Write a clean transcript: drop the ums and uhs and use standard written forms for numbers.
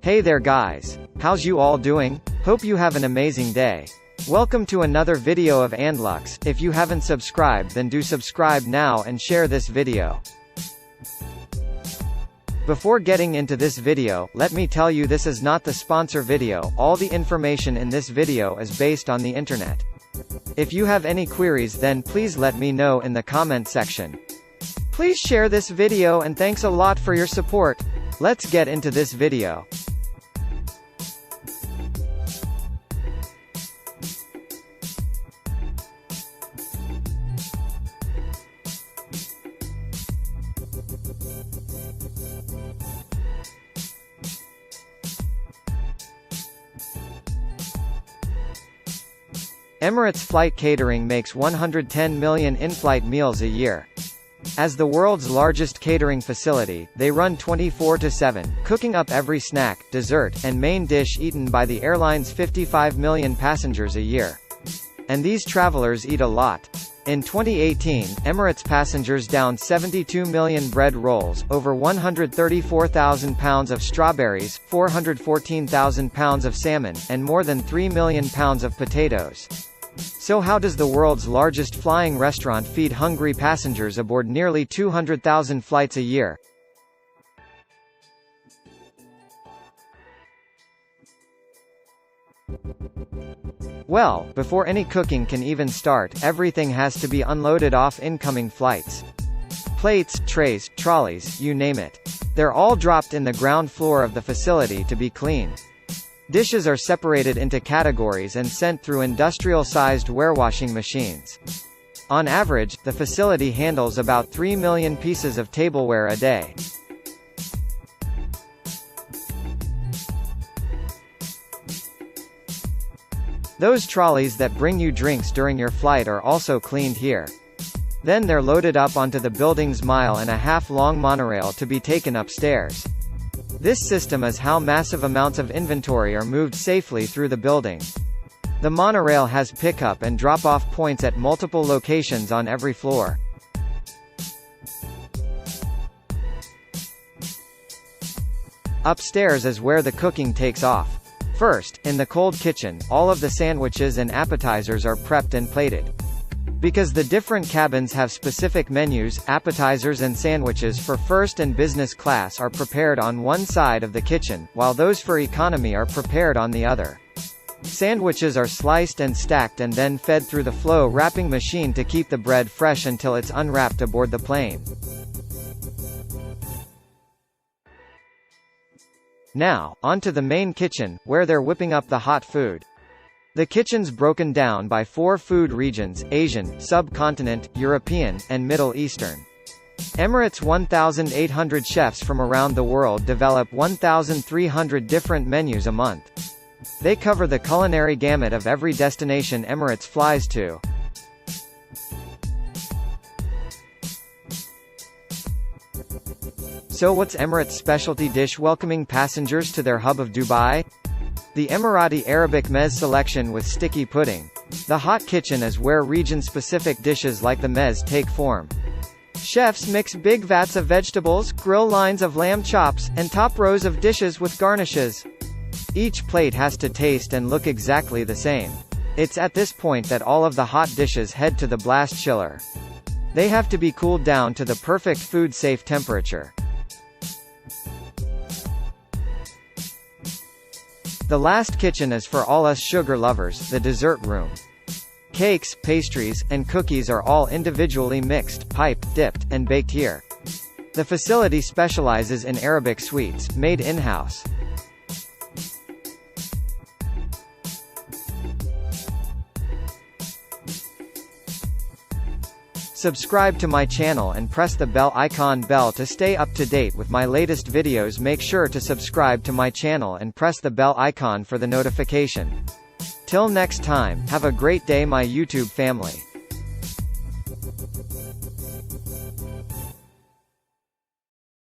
Hey there guys. How's you all doing? Hope you have an amazing day. Welcome to another video of Andlux. If you haven't subscribed, then do subscribe now and share this video. Before getting into this video, let me tell you this is not the sponsor video. All the information in this video is based on the internet. If you have any queries, then please let me know in the comment section. Please share this video and thanks a lot for your support. Let's get into this video. Emirates Flight Catering makes 110 million in-flight meals a year. As the world's largest catering facility, they run 24/7, cooking up every snack, dessert, and main dish eaten by the airline's 55 million passengers a year. And these travelers eat a lot. In 2018, Emirates passengers downed 72 million bread rolls, over 134,000 pounds of strawberries, 414,000 pounds of salmon, and more than 3 million pounds of potatoes. So how does the world's largest flying restaurant feed hungry passengers aboard nearly 200,000 flights a year? Well, before any cooking can even start, everything has to be unloaded off incoming flights. Plates, trays, trolleys, you name it. They're all dropped in the ground floor of the facility to be cleaned. Dishes are separated into categories and sent through industrial-sized warewashing machines. On average, the facility handles about 3 million pieces of tableware a day. Those trolleys that bring you drinks during your flight are also cleaned here. Then they're loaded up onto the building's mile-and-a-half-long monorail to be taken upstairs. This system is how massive amounts of inventory are moved safely through the building. The monorail has pickup and drop-off points at multiple locations on every floor. Upstairs is where the cooking takes off. First, in the cold kitchen, all of the sandwiches and appetizers are prepped and plated. Because the different cabins have specific menus, appetizers and sandwiches for first and business class are prepared on one side of the kitchen, while those for economy are prepared on the other. Sandwiches are sliced and stacked and then fed through the flow wrapping machine to keep the bread fresh until it's unwrapped aboard the plane. Now, onto the main kitchen, where they're whipping up the hot food. The kitchen's broken down by 4 food regions: Asian, subcontinent, European, and Middle Eastern. Emirates' 1,800 chefs from around the world develop 1,300 different menus a month. They cover the culinary gamut of every destination Emirates flies to. So what's Emirates' specialty dish welcoming passengers to their hub of Dubai? The Emirati Arabic meze selection with sticky pudding. The hot kitchen is where region-specific dishes like the meze take form. Chefs mix big vats of vegetables, grill lines of lamb chops, and top rows of dishes with garnishes. Each plate has to taste and look exactly the same. It's at this point that all of the hot dishes head to the blast chiller. They have to be cooled down to the perfect food-safe temperature. The last kitchen is for all us sugar lovers, the dessert room. Cakes, pastries, and cookies are all individually mixed, piped, dipped, and baked here. The facility specializes in Arabic sweets, made in-house. Subscribe to my channel and press the bell icon to stay up to date with my latest videos. Make sure to subscribe to my channel and press the bell icon for the notification. Till next time, have a great day my YouTube family.